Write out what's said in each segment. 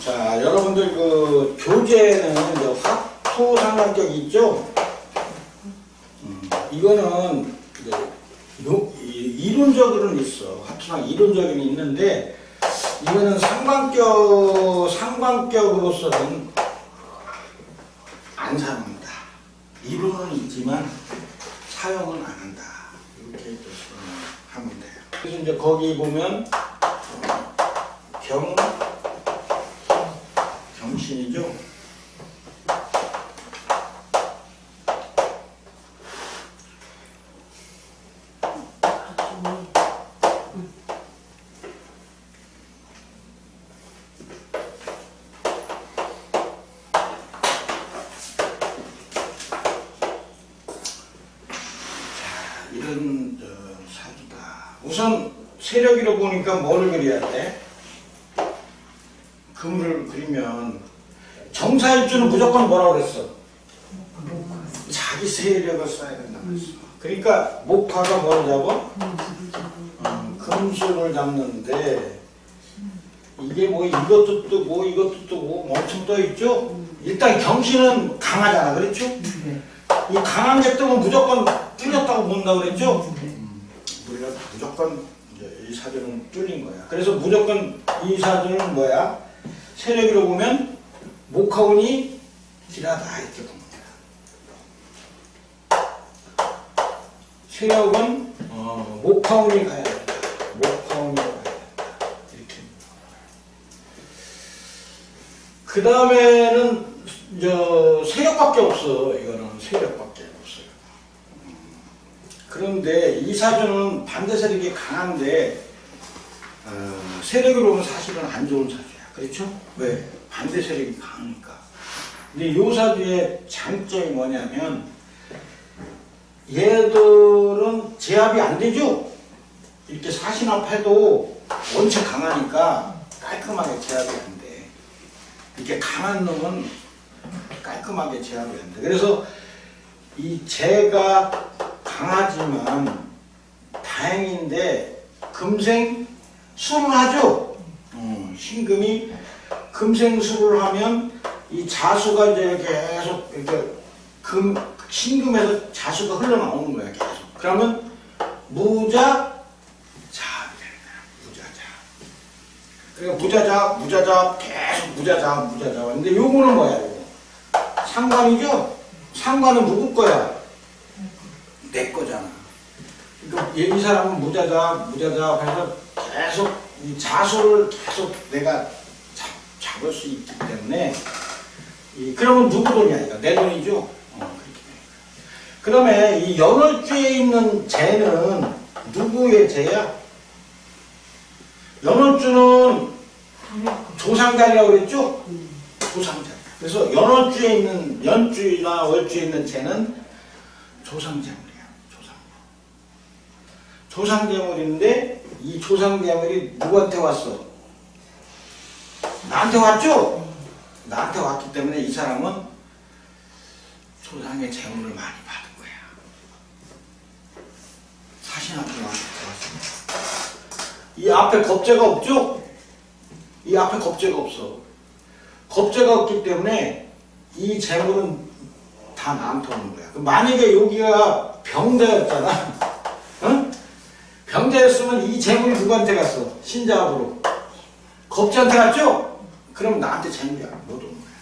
자, 여러분들 그 교재는 이제 화토상관격이 있죠? 이거는 이론적으로는 있어. 화토상 이론적으로는 있는데 이거는 상관격으로서는 안 사용한다. 이론은 있지만 사용은 안 한다. 이렇게 하면 돼요. 그래서 이제 거기 보면 경신이죠. 이런 사주다. 우선 세력으로 보니까 뭐를 그려야 돼? 금을 그리면 정사일주는 무조건 뭐라고 그랬어? 자기 세력을 써야 된다고 했어. 그러니까 목화가 뭐를 잡아? 금수를 잡는데 이게 뭐 이것도 뜨고 이것도 뜨고 엄청 떠있죠? 일단 경신은 강하잖아. 그렇죠? 이 강한 게 뜨면 무조건 뚫렸다고 본다고 그랬죠? 우리가 무조건 이제 이 사주는 뚫린 거야. 그래서 무조건 이 사주는 뭐야? 세력으로 보면 목화운이 길하다 이렇게 봅니다. 세력은 목화운이 가야 된다. 목화운이 가야 된다. 이렇게. 그 다음에는 세력밖에 없어. 이거는 세력밖에 없어요. 그런데 이 사주는 반대 세력이 강한데 세력으로 보면 사실은 안 좋은 사주야. 그렇죠? 왜? 반대 세력이 강하니까. 근데 이 사주의 장점이 뭐냐면 얘들은 제압이 안 되죠? 이렇게 사신합해도 원체 강하니까 깔끔하게 제압이 안 돼. 이렇게 강한 놈은 깔끔하게 제압이 안 돼. 그래서 이 재가 강하지만 다행인데 금생 수를 하죠. 신금이 금생수를 하면 이 자수가 이제 계속 이렇게 신금에서 자수가 흘러나오는 거야. 계속. 그러면 무자자합이 되는 거야. 무자자합. 그러니까 무자자합 계속 무자자합. 근데 요거는 뭐야? 요거. 상관이죠? 상관은 누구 거야? 내 거잖아. 그러니까 이 사람은 무자자합 해서 계속 이 자수를 계속 내가 잡을 수 있기 때문에 그러면 누구 돈이야? 이거 내 돈이죠? 그 다음에 이 연월주에 있는 재는 누구의 재야? 연월주는 조상자리라고 그랬죠? 조상자리. 그래서 연월주에 있는 연주나 월주에 있는 재는 조상재물이야. 조상재물인데 이 조상재물이 누구한테 왔어? 나한테 왔죠? 나한테 왔기 때문에 이 사람은 조상의 재물을 많이 받은 거야. 사신한테 왔습니다. 이 앞에 겁재가 없죠? 이 앞에 겁재가 없어. 겁재가 없기 때문에 이 재물은 다 나한테 오는 거야. 만약에 여기가 병자였잖아. 응? 병자였으면 이 재물이 누구한테 갔어? 신자합으로. 겁재한테 갔죠? 그럼 나한테 재물이 못 오는 거야.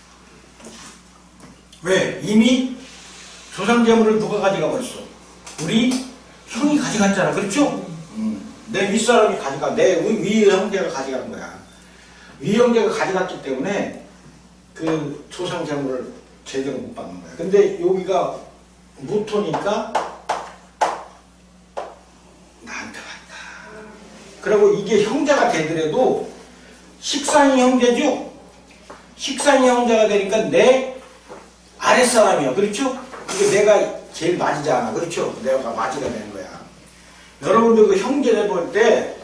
왜? 이미 조상재물을 누가 가져가 버렸어? 우리 형이 가져갔잖아. 그렇죠? 내 윗사람이 가져가, 내 위 형제가 가져간 거야. 위 형제가 가져갔기 때문에 그 조상재물을 제대로 못 받는 거야. 근데 여기가 무토니까 나한테 왔다. 그리고 이게 형제가 되더라도 식상이 형제죠? 식상이 형제가 되니까 내 아랫사람이야. 그렇죠? 이게 내가 제일 맞이잖아. 그렇죠? 내가 맞이가 되는 거야. 여러분들 그 형제를 볼 때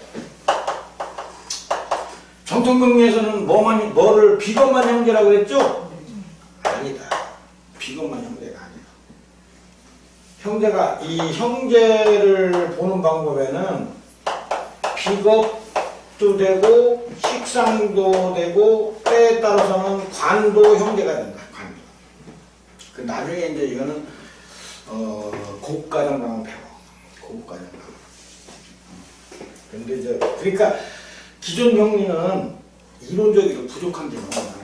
정통명리에서는 뭐를 비겁만 형제라고 그랬죠? 아니다. 비겁만 형제가 아니다. 형제가 이 형제를 보는 방법에는 비겁, 값도 되고 식상도 되고 때에 따라서는 관도 형제가 된다. 관도. 그 나중에 이제 이거는 고급과정 가면 배워. 고급과정 가면. 근데 이제 그러니까 기존 형리는 이론적으로 부족한 게 너무 많아.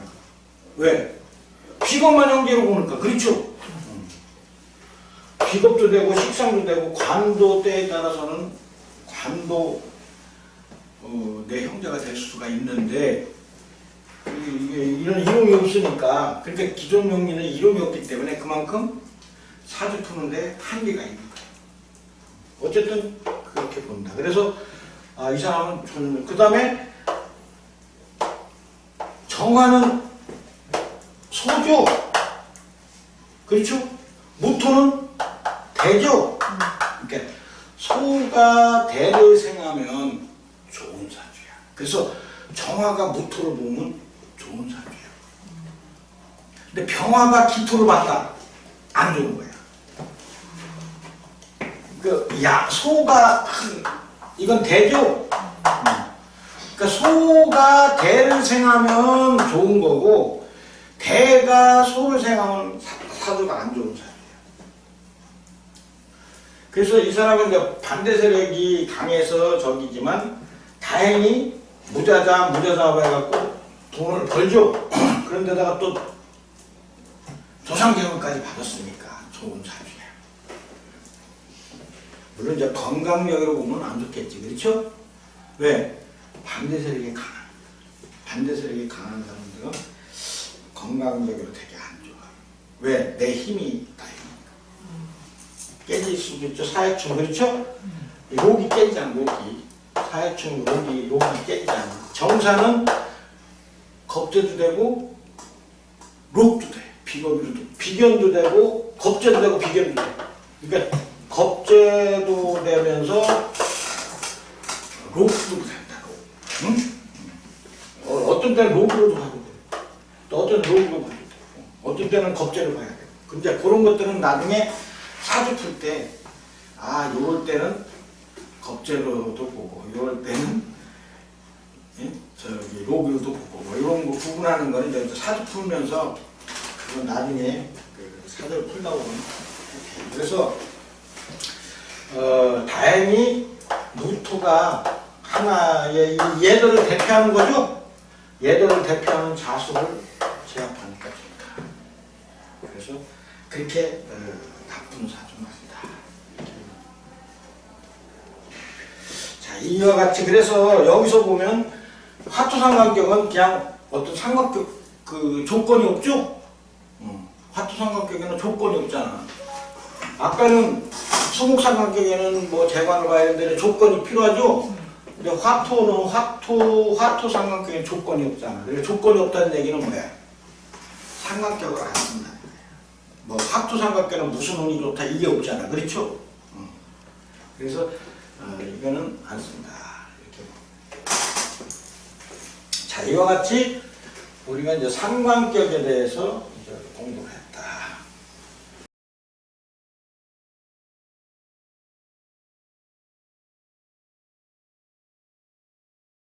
왜? 비겁만 형제로 보니까 그렇죠. 비겁도 되고 식상도 되고 관도 때에 따라서는 관도 내 형제가 될 수가 있는데 이게 이런 이론이 없으니까 그러니까 기존 형리는 이론이 없기 때문에 그만큼 사주 푸는데 한계가 있는 거예요. 어쨌든 그렇게 본다. 그래서 이 사람은 좋은. 그 다음에 정화는 소죠. 그렇죠? 무토는 대죠. 그러니까 소가 대를 생하면 좋은 사주야. 그래서 정화가 무토를 보면 좋은 사주야. 근데 병화가 기토를 봤다. 안 좋은 거야. 소가 이건 대죠. 그러니까 소가 대를 생하면 좋은 거고 대가 소를 생하면 사주가 안 좋은 사주예요. 그래서 이 사람은 이제 반대 세력이 강해서 적이지만 다행히 무자자 해갖고 돈을 벌죠. 그런데다가 또 조상계급까지 받았으니까 좋은 사주야. 물론 이제 건강력으로 보면 안 좋겠지. 그렇죠? 왜? 반대 세력이 강한 사람들은 건강력으로 되게 안 좋아. 왜? 내 힘이 있다. 깨질 수도 있죠. 사회충. 그렇죠? 록이 깨지잖아. 록이. 사회충, 록이 깨지잖아. 정사는 겁재도 되고 록도 돼. 비견도 되고 겁재도 되고 비견도 돼. 그러니까 겁재도 되면서 록도 된다. 응? 어떤 때는 록으로도 가도 돼. 또 어떤 때는 록으로 가도 돼. 어떤 때는 겁재로 가야 돼. 근데 그런 것들은 나중에 사주 풀 때, 요럴 때는 겁재로도 보고, 요럴 때는, 록으로도 보고, 뭐 이런 거 구분하는 거는 이제 사주 풀면서, 그건 나중에 사주를 풀다 보면. 그래서, 다행히 무토가 하나의 얘들을 대표하는 거죠? 얘들을 대표하는 자수를 제압하니까 좋다. 그래서, 그렇게, 나쁜 사주는 아니다. 자, 이와 같이 그래서 여기서 보면 화투삼각격은 그냥 어떤 삼각격 조건이 없죠? 화투삼각격에는 조건이 없잖아. 아까는 수목삼각격에는 뭐 재관을 봐야 되는데 조건이 필요하죠? 근데 화투 삼각격에는 조건이 없잖아. 그래서 조건이 없다는 얘기는 뭐야? 삼각격을 안 쓴다. 뭐 화투삼각계는 무슨 운이 좋다 이게 없잖아. 그렇죠? 그래서 이거는 안 쓴다. 이렇게. 자, 이와 같이 우리가 이제 삼관격에 대해서 이제 공부를 해요.